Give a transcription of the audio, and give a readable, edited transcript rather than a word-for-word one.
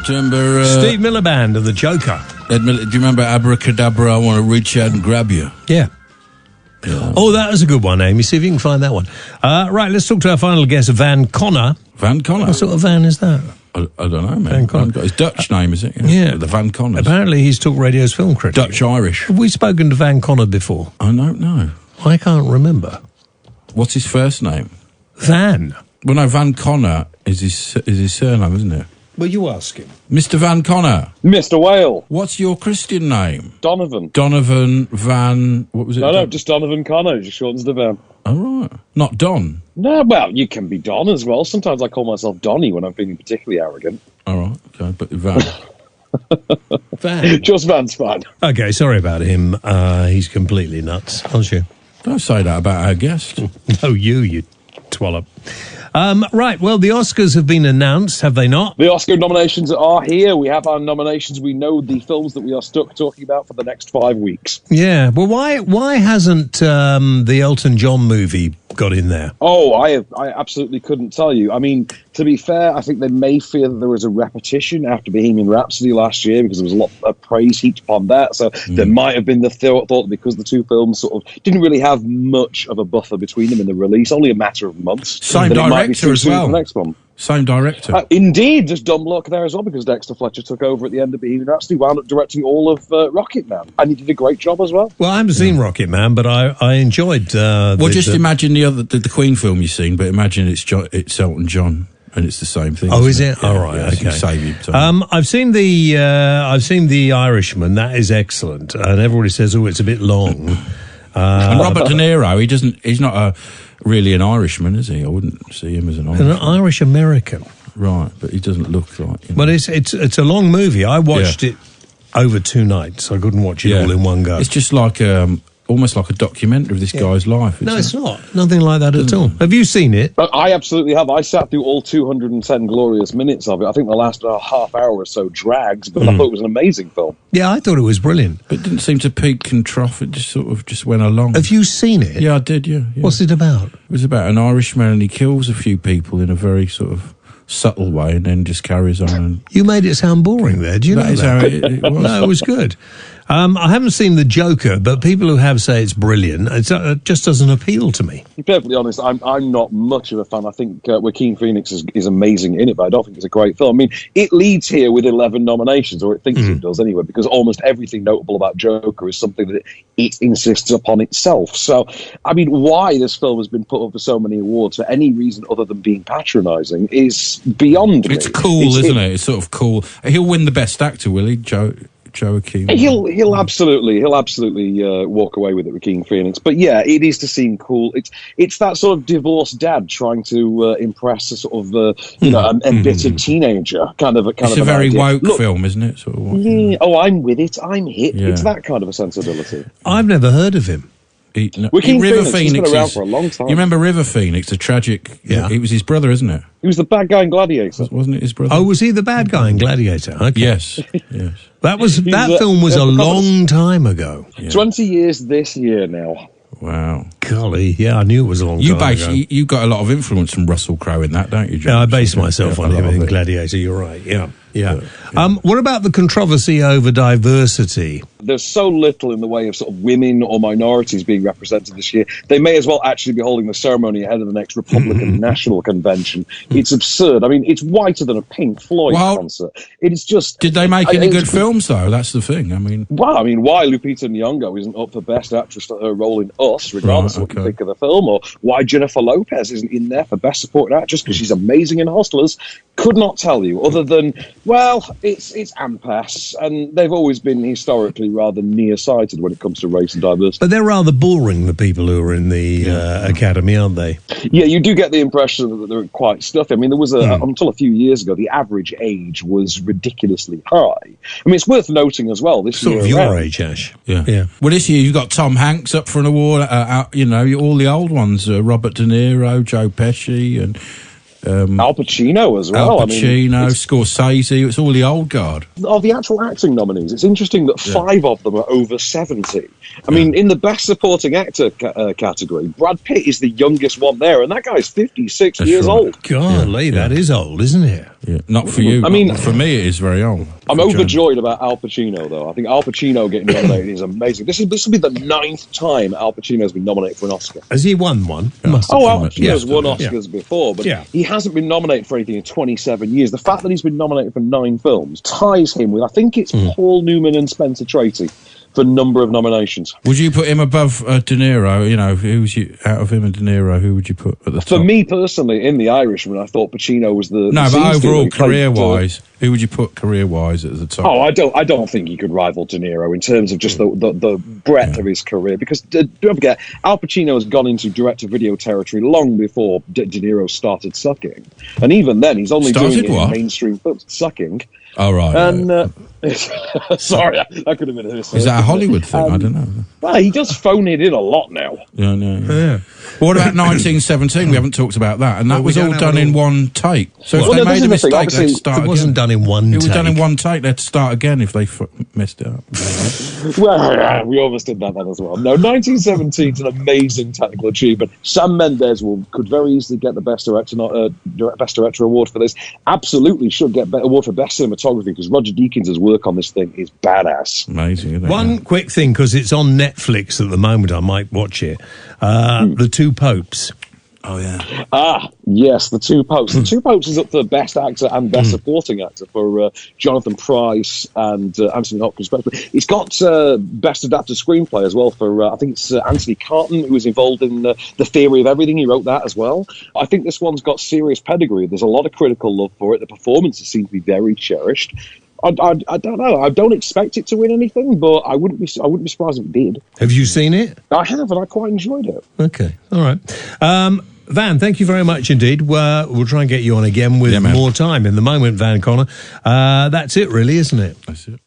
Do you remember... Steve Miller Band and the Joker. Do you remember Abracadabra, I Want to Reach Out and Grab You? Yeah. Oh, that was a good one, Amy. See if you can find that one. Right, let's talk to our final guest, Van Connor. Van Connor? What sort of van is that? I don't know, man. Van Connor. His Dutch name, is it? Yeah. The Van Connors. Apparently he's talkRADIO's film critic. Dutch-Irish. Have we spoken to Van Connor before? I don't know. I can't remember. What's his first name? Van. Well, no, Van Connor is his surname, isn't it? Well, you ask him. Mr. Van Connor. Mr. Whale. What's your Christian name? Donovan. Donovan Van... What was it? No, just Donovan Connor. Just shortens the Van. Oh, right. Not Don. No, well, you can be Don as well. Sometimes I call myself Donny when I'm feeling particularly arrogant. All right, okay, but Van. Van. Just Van's fine. Okay, sorry about him. He's completely nuts, aren't you? Don't say that about our guest. No, you twallop. Right, well, the Oscars have been announced, have they not? The Oscar nominations are here. We have our nominations. We know the films that we are stuck talking about for the next 5 weeks. Yeah, well, why hasn't the Elton John movie got in there? Oh, I absolutely couldn't tell you. I mean, to be fair, I think they may fear that there was a repetition after Bohemian Rhapsody last year because there was a lot of praise heaped upon that. So there might have been the thought that because the two films sort of didn't really have much of a buffer between them in the release, only a matter of months. Same director as well. The next one. Same director. Indeed, just dumb luck there as well because Dexter Fletcher took over at the end of Bohemian Rhapsody, wound up directing all of Rocket Man, and he did a great job as well. Well, I haven't seen Rocket Man, but I enjoyed. Imagine the Queen film you've seen, but imagine it's Elton John. And it's the same thing. Oh, is it? Yeah, all right. Yeah, okay. Save you time. I've seen the Irishman. That is excellent, and everybody says, "Oh, it's a bit long." And Robert De Niro, he's not really an Irishman, is he? I wouldn't see him as an Irishman. An Irish American, right? But he doesn't look like. But it's a long movie. I watched it over 2 nights. I couldn't watch it all in one go. It's just like almost like a documentary of this guy's life. No, it's not. Nothing like that at all. Have you seen it? I absolutely have. I sat through all 210 glorious minutes of it. I think the last half hour or so drags, but I thought it was an amazing film. Yeah, I thought it was brilliant. But it didn't seem to peak and trough. It just sort of just went along. Have you seen it? Yeah, I did, yeah. What's it about? It was about an Irishman and he kills a few people in a very sort of subtle way and then just carries on. And you made it sound boring there. Do you know that? How it was. No, it was good. I haven't seen The Joker, but people who have say it's brilliant. It just doesn't appeal to me. To be perfectly honest, I'm not much of a fan. I think Joaquin Phoenix is amazing in it, but I don't think it's a great film. I mean, it leads here with 11 nominations, or it thinks it does anyway, because almost everything notable about Joker is something that it insists upon itself. So, I mean, why this film has been put up for so many awards for any reason other than being patronising is beyond me. It's cool, isn't it? It's sort of cool. He'll win the Best Actor, will he, Joaquin? He'll absolutely walk away with it, Joaquin Phoenix. But yeah, it is to seem cool. It's that sort of divorced dad trying to impress a sort of an embittered teenager kind of. It's a very woke film, isn't it? Sort of. Yeah. Oh, I'm with it. I'm hit. Yeah. It's that kind of a sensibility. I've never heard of him. River Phoenix has been around for a long time. You remember River Phoenix, the tragic? Yeah. It was his brother, isn't it? He was the bad guy in Gladiator. Wasn't it his brother? Oh, was he the bad guy in Gladiator? Okay. Yes. That film was a long time ago. Yeah. 20 years this year now. Wow. Golly, yeah, I knew it was a long time ago. You got a lot of influence from Russell Crowe in that, don't you, John? Yeah, I based myself on him in Gladiator, you're right, yeah. What about the controversy over diversity? There's so little in the way of sort of women or minorities being represented this year. They may as well actually be holding the ceremony ahead of the next Republican National Convention. It's absurd. I mean, it's whiter than a Pink Floyd concert. It is just... Did they make any good films, though? That's the thing. I mean... Well, I mean, why Lupita Nyong'o isn't up for Best Actress for her role in Us, regardless of what you think of the film, or why Jennifer Lopez isn't in there for Best Supporting Actress because she's amazing in Hustlers, could not tell you, other than, well, it's AMPAS, and they've always been historically rather nearsighted when it comes to race and diversity. But they're rather boring, the people who are in the Academy, aren't they? Yeah, you do get the impression that they're quite stuffy. I mean, there was until a few years ago, the average age was ridiculously high. I mean, it's worth noting as well, this sort year... of your age, Ash. Yeah. Well, this year you've got Tom Hanks up for an award, all the old ones, Robert De Niro, Joe Pesci, and... Al Pacino as well. Al Pacino, Scorsese, it's all the old guard. Of the actual acting nominees, it's interesting that 5 of them are over 70. I mean, in the Best Supporting Actor category, Brad Pitt is the youngest one there, and that guy's 56 years old. Golly, that is old, isn't it? Yeah, not for you. I mean, for me, it is very old. I'm overjoyed about Al Pacino, though. I think Al Pacino getting nominated is amazing. This will be the 9th time Al Pacino has been nominated for an Oscar. Has he won one? Al Pacino's won Oscars before, but he hasn't been nominated for anything in 27 years. The fact that he's been nominated for 9 films ties him with, I think it's Paul Newman and Spencer Tracy, for number of nominations. Would you put him above De Niro? You know, out of him and De Niro, who would you put at the top? For me personally, in The Irishman, I thought Pacino was the... No, but overall, career-wise, who would you put career-wise at the top? Oh, I don't think he could rival De Niro in terms of just the breadth of his career, because don't forget, Al Pacino has gone into direct-to-video territory long before De Niro started sucking. And even then, he's only doing it in mainstream films. Sucking. Oh, right. And... sorry, that could have been a mistake. Is that a Hollywood thing? I don't know. Well, he does phone it in a lot now. Yeah. What about 1917? We haven't talked about that. And that was all done in one take. So if they made a mistake, they'd start again. It wasn't done in one take. It was done in one take. They'd start again if they messed it up. Well, we almost did that then as well. No, 1917 is an amazing technical achievement. Sam Mendes could very easily get the Best Director award for this. Absolutely should get award for Best Cinematography, because Roger Deakins' work on this thing is badass. Amazing, isn't it? One quick thing, because it's on Netflix at the moment, I might watch it. The Two Popes. Oh, yeah. Yes, The Two Popes. The Two Popes is up for Best Actor and Best Supporting Actor for Jonathan Pryce and Anthony Hopkins. It's got Best Adapted Screenplay as well for, I think it's Anthony Carton, who was involved in The Theory of Everything. He wrote that as well. I think this one's got serious pedigree. There's a lot of critical love for it. The performances seem to be very cherished. I don't know. I don't expect it to win anything, but I wouldn't be surprised if it did. Have you seen it? I have, and I quite enjoyed it. Okay, all right. Van, thank you very much indeed. We'll try and get you on again with more time. In the moment, Van Connor, that's it really, isn't it? That's it.